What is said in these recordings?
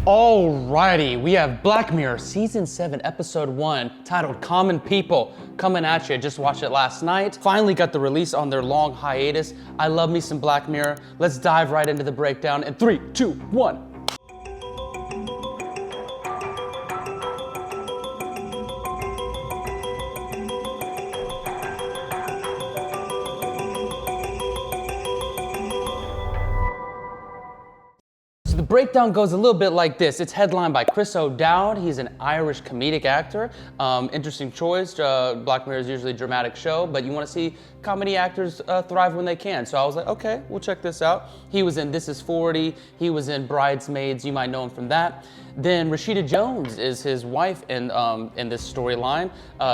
Alrighty, we have Black Mirror Season 7, Episode 1, titled Common People, coming at you. Just watched it last night. Finally got the release on their long hiatus. I love me some Black Mirror. Let's dive right into the breakdown in 3, 2, 1. The breakdown goes a little bit like this. It's headlined by Chris O'Dowd. He's an Irish comedic actor. Interesting choice. Black Mirror is usually a dramatic show, but you want to see comedy actors thrive when they can. So I was like, okay, we'll check this out. He was in This Is 40. He was in Bridesmaids. You might know him from that. Then Rashida Jones is his wife in this storyline.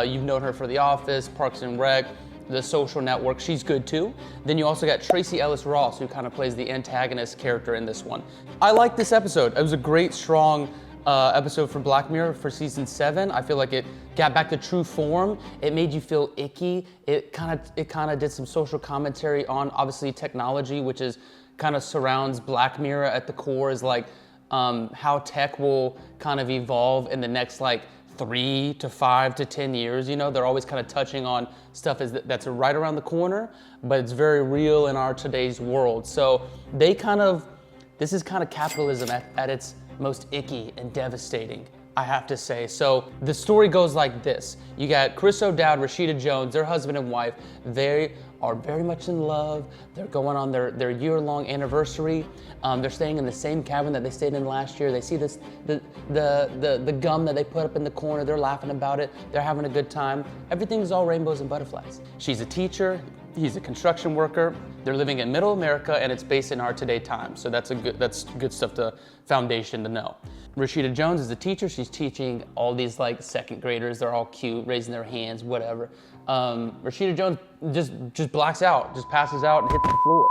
You've known her for The Office, Parks and Rec, The Social Network. She's good too. Then you also got Tracee Ellis Ross, who kind of plays the antagonist character in this one. I like this episode. It was a great, strong episode for Black Mirror for Season 7. I feel like it got back to true form. It made you feel icky. It kind of did some social commentary on, obviously, technology, which is kind of surrounds Black Mirror at the core, is like how tech will kind of evolve in the next 3 to 5 to 10 years. You know, they're always kind of touching on stuff that's right around the corner, but it's very real in our today's world. So this is kind of capitalism at its most icky and devastating, I have to say. So the story goes like this. You got Chris O'Dowd, Rashida Jones, their husband and wife. They are very much in love. They're going on their year-long anniversary. They're staying in the same cabin that they stayed in last year. They see the gum that they put up in the corner. They're laughing about it. They're having a good time. Everything's all rainbows and butterflies. She's a teacher. He's a construction worker. They're living in Middle America, and it's based in our today time. So that's good stuff, to foundation to know. Rashida Jones is a teacher. She's teaching all these second graders. They're all cute, raising their hands, whatever. Rashida Jones just blacks out, just passes out and hits the floor.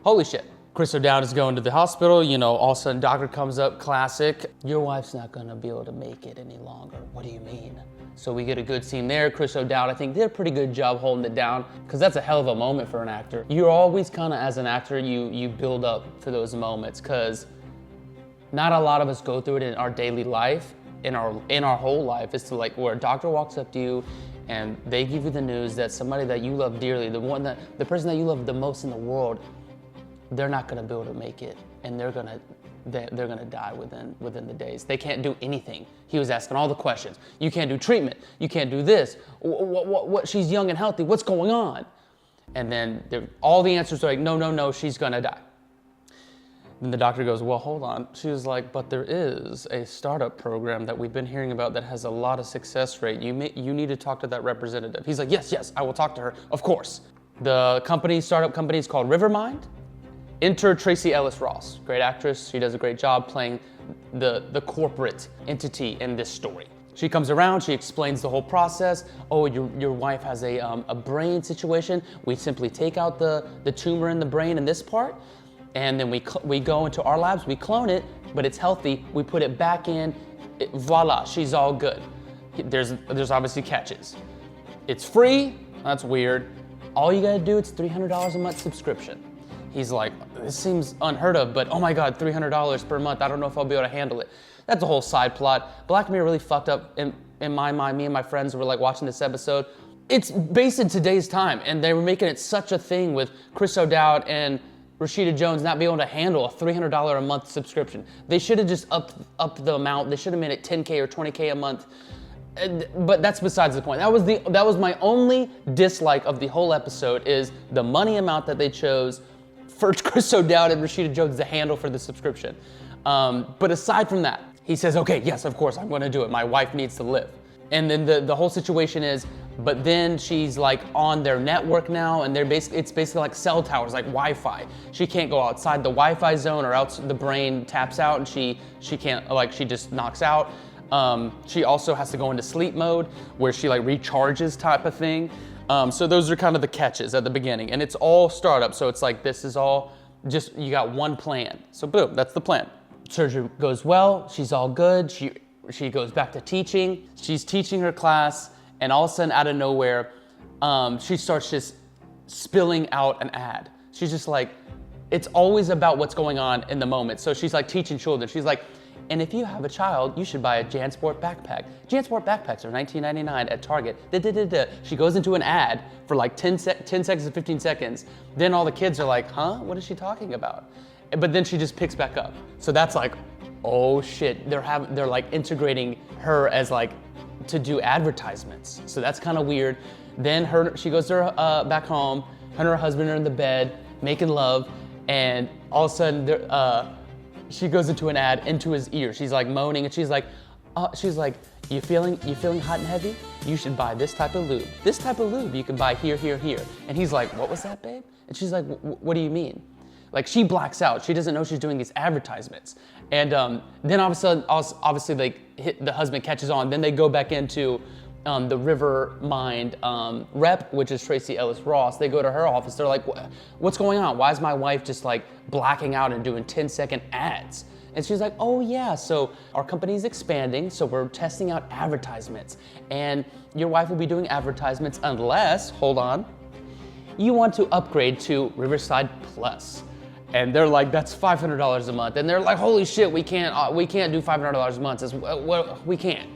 Holy shit. Chris O'Dowd is going to the hospital. You know, all of a sudden doctor comes up, classic. Your wife's not gonna be able to make it any longer. What do you mean? So we get a good scene there. Chris O'Dowd, I think, did a pretty good job holding it down, because that's a hell of a moment for an actor. You're always kind of, as an actor, you build up for those moments, because not a lot of us go through it in our daily life, in our whole life. It's to where a doctor walks up to you and they give you the news that somebody that you love dearly, the person that you love the most in the world, they're not gonna be able to make it, and they're gonna die within the days. They can't do anything. He was asking all the questions. You can't do treatment. You can't do this. What? She's young and healthy. What's going on? And then all the answers are no, she's gonna die. Then the doctor goes, well, hold on. She was like, but there is a startup program that we've been hearing about that has a lot of success rate. You need to talk to that representative. He's like, yes, I will talk to her, of course. The startup company is called Rivermind. Enter Tracee Ellis Ross, great actress. She does a great job playing the corporate entity in this story. She comes around, she explains the whole process. Oh, your wife has a brain situation. We simply take out the tumor in the brain in this part, and then we go into our labs, we clone it, but it's healthy. We put it back in, voila, she's all good. There's obviously catches. It's free, that's weird. All you gotta do, it's $300 a month subscription. He's like, this seems unheard of, but oh my God, $300 per month. I don't know if I'll be able to handle it. That's a whole side plot. Black Mirror really fucked up in my mind. Me and my friends were watching this episode. It's based in today's time, and they were making it such a thing with Chris O'Dowd and Rashida Jones not being able to handle a $300 a month subscription. They should have just upped the amount. They should have made it $10K or $20K a month. But that's besides the point. That was my only dislike of the whole episode, is the money amount that they chose for Chris O'Dowd and Rashida Jones to handle for the subscription. But aside from that, he says, okay, yes, of course, I'm gonna do it. My wife needs to live. And then the whole situation is, but then she's on their network now, and it's basically like cell towers, like Wi-Fi. She can't go outside the Wi-Fi zone, or else the brain taps out and she can't, she just knocks out. She also has to go into sleep mode, where she recharges type of thing. So those are kind of the catches at the beginning, and it's all startup. So it's this is all just, you got one plan. So boom, that's the plan. Surgery goes well. She's all good. She goes back to teaching. She's teaching her class, and all of a sudden, out of nowhere, she starts just spilling out an ad. She's just it's always about what's going on in the moment. So she's teaching children. She's And if you have a child, you should buy a JanSport backpack. JanSport backpacks are $19.99 at Target. She goes into an ad for like 10 seconds to 15 seconds. Then all the kids are like, huh, what is she talking about? But then she just picks back up. So that's like, oh shit, they're like integrating her as like to do advertisements. So that's kind of weird. Then she goes to her back home, her and her husband are in the bed, making love, and all of a sudden she goes into an ad into his ear. She's like moaning, and she's like, you feeling hot and heavy? You should buy this type of lube. This type of lube you can buy here, here, here. And he's like, what was that, babe? And she's like, what do you mean? Like, she blacks out. She doesn't know she's doing these advertisements. And then all of a sudden, obviously, the husband catches on. Then they go back into the Rivermind rep, which is Tracy Ellis Ross. They go to her office. They're like, what's going on? Why is my wife just like blacking out and doing 10-second ads? And she's like, oh yeah, so our company's expanding, so we're testing out advertisements. And your wife will be doing advertisements unless, hold on, you want to upgrade to Riverside Plus. And they're like, that's $500 a month. And they're like, holy shit, we can't do $500 a month. We can't.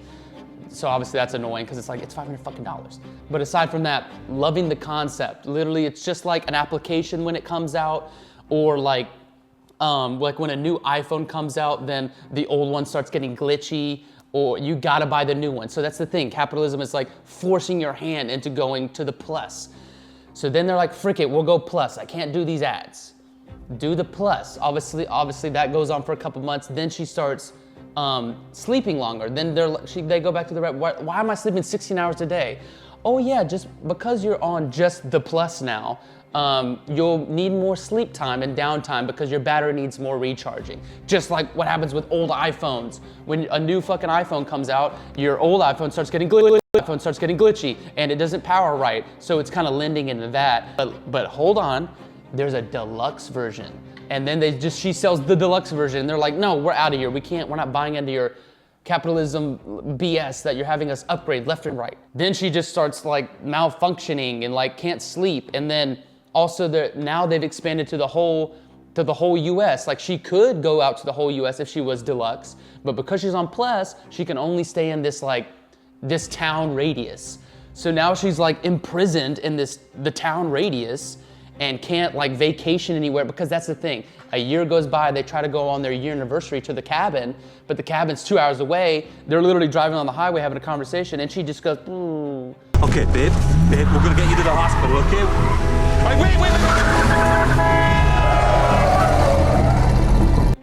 So obviously that's annoying because it's like, it's $500 fucking dollars. But aside from that, loving the concept. Literally, it's just like an application when it comes out, or like when a new iPhone comes out, then the old one starts getting glitchy, or you gotta buy the new one. So that's the thing. Capitalism is like forcing your hand into going to the Plus. So then they're like, frick it, we'll go Plus. I can't do these ads. Do the Plus. Obviously that goes on for a couple months. Then she starts sleeping longer. Then they go back to the rep. Why am I sleeping 16 hours a day? Oh yeah, just because you're on just the Plus now, you'll need more sleep time and downtime because your battery needs more recharging. Just like what happens with old iPhones. When a new fucking iPhone comes out, your old iPhone starts getting glitchy and it doesn't power right. So it's kind of lending into that. But hold on, there's a deluxe version. And then she sells the deluxe version. They're like, no, we're out of here. We're not buying into your capitalism BS that you're having us upgrade left and right. Then she just starts like malfunctioning and like can't sleep. And then also now they've expanded to the whole US. Like, she could go out to the whole US if she was deluxe, but because she's on Plus, she can only stay in this town radius. So now she's like imprisoned in the town radius and can't like vacation anywhere, because that's the thing. A year goes by, they try to go on their year anniversary to the cabin, but the cabin's 2 hours away. They're literally driving on the highway having a conversation, and she just goes, Okay, babe, we're gonna get you to the hospital, okay? Wait.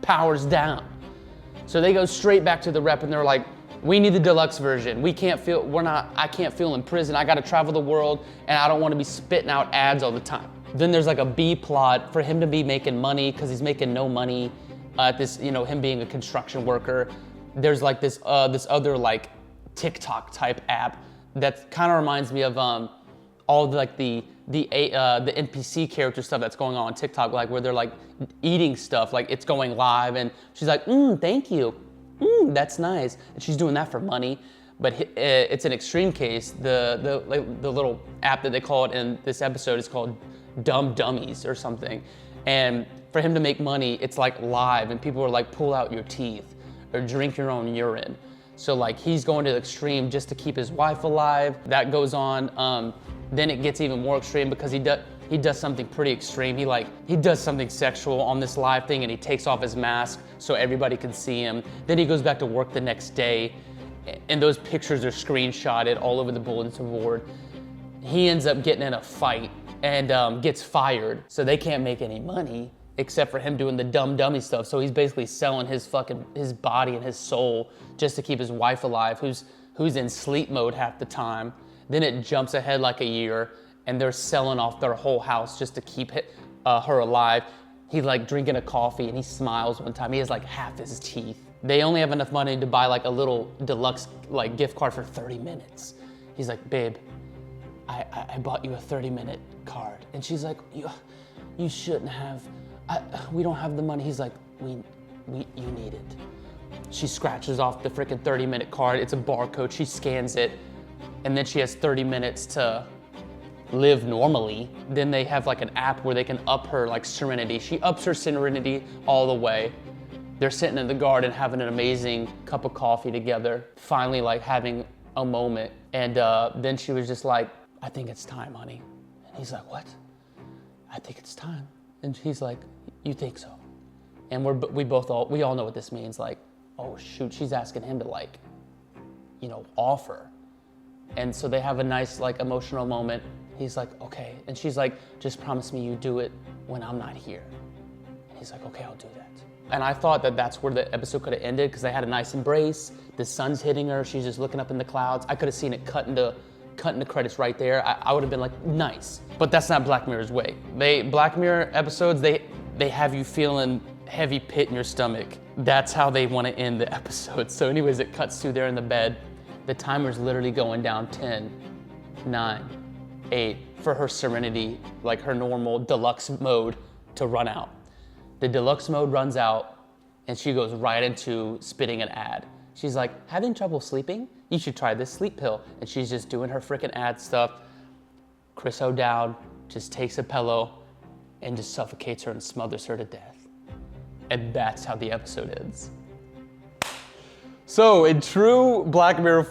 Powers down. So they go straight back to the rep, and they're like, we need the deluxe version. I can't feel in prison. I gotta travel the world, and I don't wanna be spitting out ads all the time. Then there's like a B plot for him to be making money, because he's making no money at this, him being a construction worker. There's like this other like TikTok type app that kind of reminds me of all the NPC character stuff that's going on TikTok, like where they're like eating stuff, like it's going live, and she's like, thank you, that's nice, and she's doing that for money. But it's an extreme case. The little app that they call it in this episode is called Dumb Dummies or something. And for him to make money, it's like live, and people are like, pull out your teeth or drink your own urine. So like he's going to the extreme just to keep his wife alive. That goes on. Then it gets even more extreme because he does something pretty extreme. He does something sexual on this live thing, and he takes off his mask so everybody can see him. Then he goes back to work the next day, and those pictures are screenshotted all over the bulletin board. He ends up getting in a fight and gets fired, so they can't make any money except for him doing the dumb dummy stuff. So he's basically selling his body and his soul just to keep his wife alive, who's in sleep mode half the time. Then it jumps ahead like a year, and they're selling off their whole house just to keep her alive. He's like drinking a coffee, and he smiles one time. He has like half his teeth. They only have enough money to buy like a little deluxe like gift card for 30 minutes. He's like, babe, I bought you a 30-minute card. And she's like, you shouldn't have. We don't have the money. He's like, you need it. She scratches off the freaking 30-minute card. It's a barcode. She scans it, and then she has 30 minutes to live normally. Then they have like an app where they can up her like serenity. She ups her serenity all the way. They're sitting in the garden having an amazing cup of coffee together, finally like having a moment. And then she was just like, I think it's time, honey. And he's like, what? I think it's time. And he's like, you think so? And we all know what this means. Like, oh shoot, she's asking him to like, you know, offer. And so they have a nice like emotional moment. He's like, okay. And she's like, just promise me you do it when I'm not here. And he's like, okay, I'll do that. And I thought that that's where the episode could have ended because they had a nice embrace. The sun's hitting her. She's just looking up in the clouds. I could have seen it cut into credits right there. I would have been like, nice. But that's not Black Mirror's way. Black Mirror episodes, they have you feeling heavy pit in your stomach. That's how they want to end the episode. So anyways, it cuts to there in the bed. The timer's literally going down 10, 9, 8 for her Serenity, like her normal deluxe mode to run out. The deluxe mode runs out and she goes right into spitting an ad. She's like, having trouble sleeping? You should try this sleep pill. And she's just doing her freaking ad stuff. Chris O'Dowd just takes a pillow and just suffocates her and smothers her to death. And that's how the episode ends. So in true Black Mirror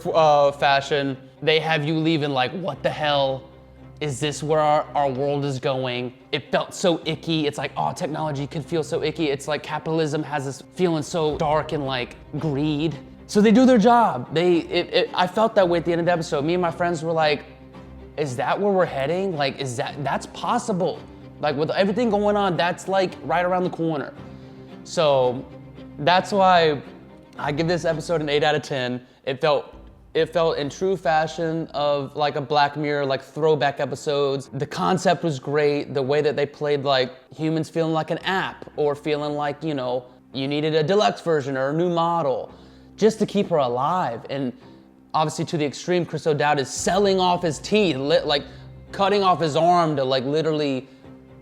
fashion, they have you leaving like, what the hell? Is this where our world is going? It felt so icky. It's like, oh, technology could feel so icky. It's like capitalism has this feeling so dark and like greed. So they do their job. I felt that way at the end of the episode. Me and my friends were like, is that where we're heading? Like, that's possible. Like with everything going on, that's like right around the corner. So that's why I give this episode an 8 out of 10. It felt in true fashion of like a Black Mirror, like throwback episodes. The concept was great. The way that they played like humans feeling like an app or feeling like, you know, you needed a deluxe version or a new model just to keep her alive. And obviously to the extreme, Chris O'Dowd is selling off his teeth, like cutting off his arm to like literally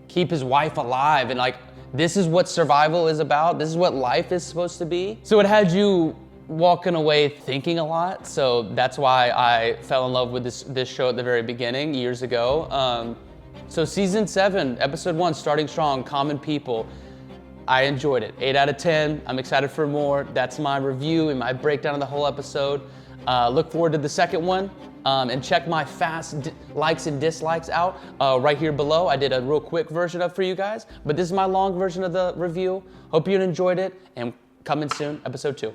keep his wife alive. And like, this is what survival is about. This is what life is supposed to be. So it had you walking away thinking a lot. So that's why I fell in love with this show at the very beginning years ago. So season 7, episode 1, starting strong, Common People. I enjoyed it. 8 out of 10. I'm excited for more. That's my review and my breakdown of the whole episode. Look forward to the second one. And check my fast likes and dislikes out right here below. I did a real quick version of for you guys, but this is my long version of the review. Hope you enjoyed it, and coming soon, episode 2.